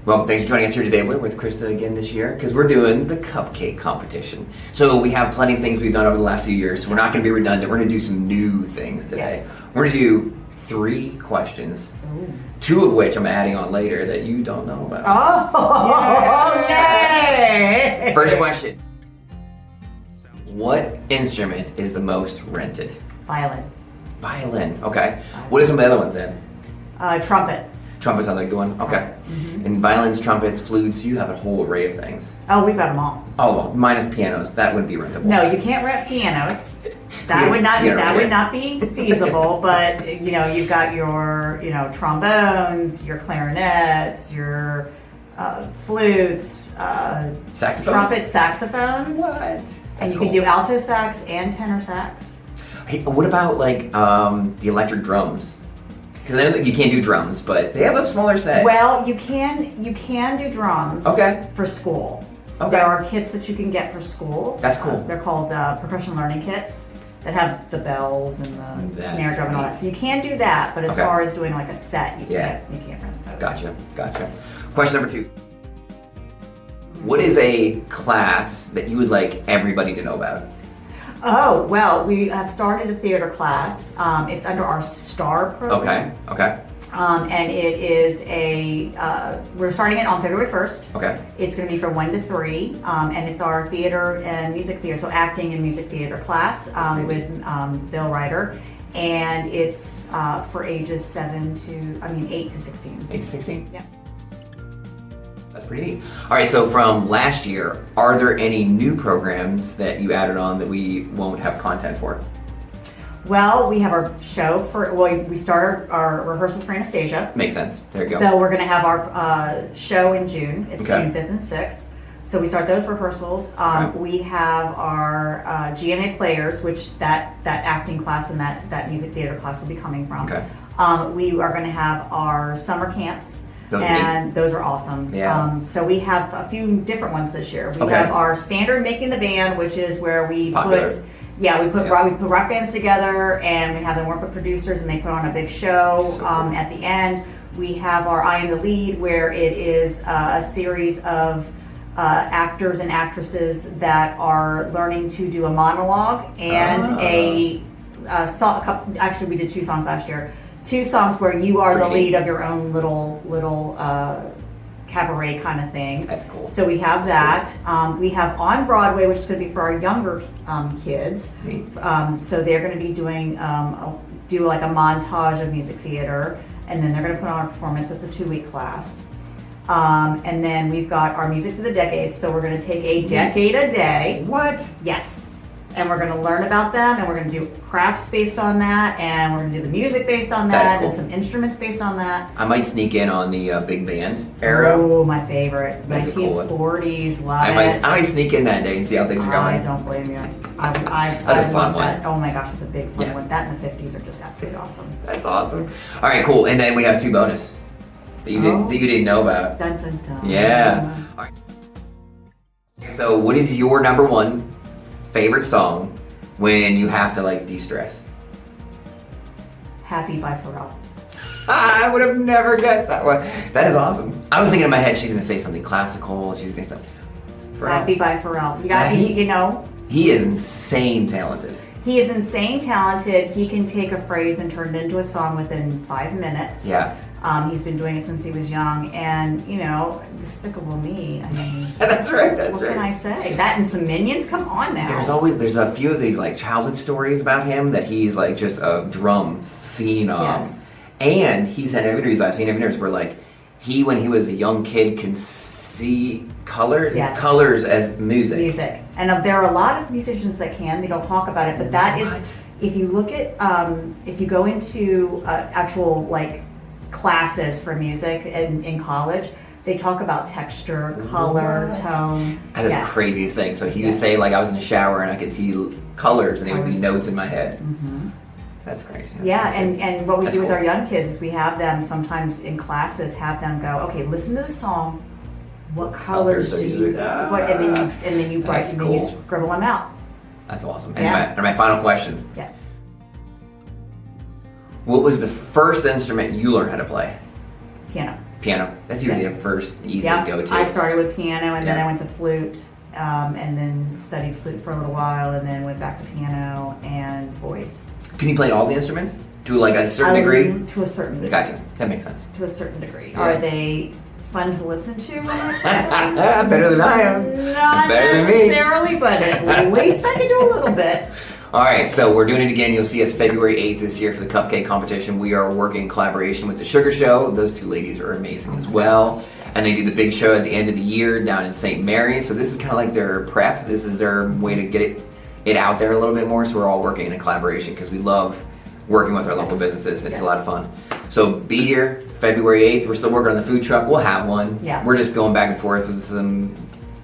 Well, thanks for joining us here today. We're with Krista again this year because we're doing the Cupcake Competition. So we have plenty of things we've done over the last few years. So we're not going to be redundant. We're going to do some new things today. Yes. We're going to do 3 questions, 2 of which I'm adding on later that you don't know about. Oh, yay! First question. What instrument is the most rented? Violin. Violin. Okay. What are some of the other ones then? Trumpet. Trumpets sound like the one? Okay. Mm-hmm. And violins, trumpets, flutes, you have a whole array of things. Oh, we've got them all. Oh, well, minus pianos. That wouldn't be rentable. No, you can't rent pianos. That would not be feasible. But you've got your trombones, your clarinets, your flutes, Saxophones? trumpets, saxophones. What? And That's you cool. can do alto sax and tenor sax. Hey, what about like the electric drums? Because I know that you can't do drums, but they have a smaller set. Well, you can do drums. Okay. For school. Okay. There are kits that you can get for school. That's cool. They're called percussion learning kits that have the bells and the snare drum and all that. So you can do that, but as Okay. far as doing like a set, you Yeah. can't rent those. Gotcha. Question number 2. What is a class that you would like everybody to know about? Oh, well, we have started a theater class. It's under our STAR program. Okay. And it is we're starting it on February 1st. Okay. It's going to be from 1 to 3, and it's our theater and music theater, so acting and music theater class with Bill Ryder. And it's for ages 8 to 16. 8 to 16? Yeah. That's pretty neat. All right, so from last year, are there any new programs that you added on that we won't have content for? Well, we have our show we start our rehearsals for Anastasia. Makes sense. There you go. So we're going to have our show in June. It's Okay. June 5th and 6th. So we start those rehearsals. Okay. We have our GMA Players, which that acting class and that music theater class will be coming from. Okay. We are going to have our summer camps. Those are And those are awesome. Yeah. So we have a few different ones this year. We Okay. have our standard Making the Band, which is where we Popular. put rock bands together and we have them work with producers and they put on a big show So cool. at the end. We have our I Am the Lead, where it is a series of actors and actresses that are learning to do a monologue and a song. Actually, we did 2 songs last year. 2 songs where you are the Pretty neat. lead of your own little cabaret kind of thing. That's cool. So we have that. We have on Broadway, which is going to be for our younger kids. Neat. So they're going to be doing do like a montage of music theater, and then they're going to put on a performance. It's a 2-week class. And then we've got our Music for the Decades. So we're going to take a decade a day. What? Yes. And we're going to learn about them, and we're going to do crafts based on that, and we're going to do the music based on That is that, cool. and some instruments based on that. I might sneak in on the big band era. Oh, my favorite. That's a cool one. 1940s, love I it. might sneak in that day and see how things are I going. don't blame you. That's I a fun love one. that. Oh my gosh, it's a big fun Yeah. one. That and the 50s are just absolutely awesome. That's awesome. All right, cool. And then we have 2 bonus that you didn't know about. Dun dun dun. Yeah. All right. So, what is your number 1 favorite song when you have to like de-stress? Happy by Pharrell. I would have never guessed that one. That is awesome. I was thinking in my head she's gonna say something classical. She's gonna say something. Happy by Pharrell. You got Yeah, he is insane talented. he is insane talented. He can take a phrase and turn it into a song within 5 minutes. Yeah. He's been doing it since he was young, and Despicable Me. I mean, That's right. what can I say? That and some Minions. Come on now. There's a few of these like childhood stories about him that he's like just a drum phenom. Yes. And he's had interviews. I've seen interviews where like when he was a young kid can see colors as music. And there are a lot of musicians that can. They don't talk about it, but that is, if you look at, if you go into actual like classes for music in college, they talk about texture, color, tone. That is the craziest thing. So he would say like I was in the shower and I could see colors and it would be notes in my head. Mm-hmm. That's crazy. Yeah, and what we That's do with cool. our young kids is we have them sometimes in classes have them go, okay, listen to the song. What colors do you? And then you write That's and then you cool. scribble them out. That's awesome. Yeah. And my final question. Yes. What was the first instrument you learned how to play? Piano. Piano. That's usually a first easy Yeah, go-to. I started with piano, and then Yeah. I went to flute, and then studied flute for a little while, and then went back to piano and voice. Can you play all the instruments to like a certain degree? To a certain degree. Gotcha. That makes sense. To a certain degree. Yeah. Are they fun to listen to? Better than I am. Not Better than me. necessarily, but at least I can do a little bit. All right, so we're doing it again. You'll see us February 8th this year for the Cupcake Competition. We are working in collaboration with the Sugar Show. Those two ladies are amazing as well. And they do the big show at the end of the year down in St. Mary's. So this is kind of like their prep. This is their way to get it out there a little bit more. So we're all working in a collaboration because we love working with our local businesses. It's a lot of fun. So be here February 8th. We're still working on the food truck. We'll have one. Yeah. We're just going back and forth with some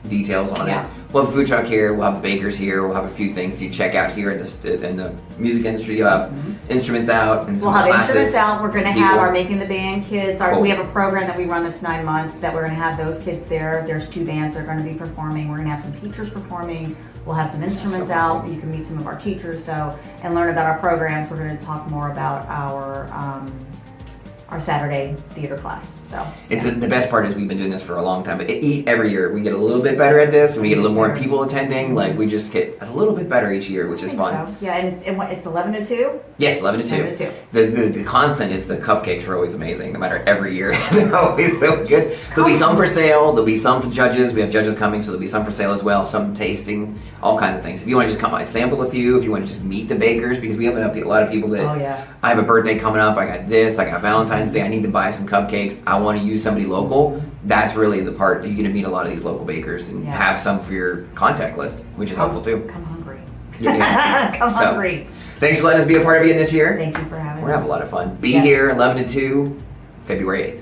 details on it. We'll have a food truck here. We'll have bakers here. We'll have a few things you check out here in the music industry. You'll have instruments out and some We'll have classes, instruments out. We're going to some have people. our Making the Band kids. Cool. We have a program that we run that's 9 months that we're going to have those kids there. There's 2 bands that are going to be performing. We're going to have some teachers performing. We'll have some instruments out. You can meet some of our teachers and learn about our programs. We're going to talk more about our Saturday theater class. So The best part is we've been doing this for a long time, but every year we get a little bit better at this, and we get a little more people attending. Like we just get a little bit better each year, which is fun. So. Yeah, and it's 11 to 2. Yes, 11 to 2. 11 to 2. The constant is the cupcakes are always amazing, no matter every year. They're always so good. There'll be some for sale. There'll be some for judges. We have judges coming, so there'll be some for sale as well. Some tasting, all kinds of things. If you want to just come by, sample a few. If you want to just meet the bakers, because we have a lot of people that. Oh yeah. I have a birthday coming up. I got this. I got Valentine's Day. I need to buy some cupcakes. I want to use somebody local. That's really the part that you're going to meet a lot of these local bakers and have some for your contact list, which is helpful too. Come hungry. Yeah. Come hungry. Thanks for letting us be a part of it this year. Thank you for having us. We're having a lot of fun. Be here 11 to 2, February 8th.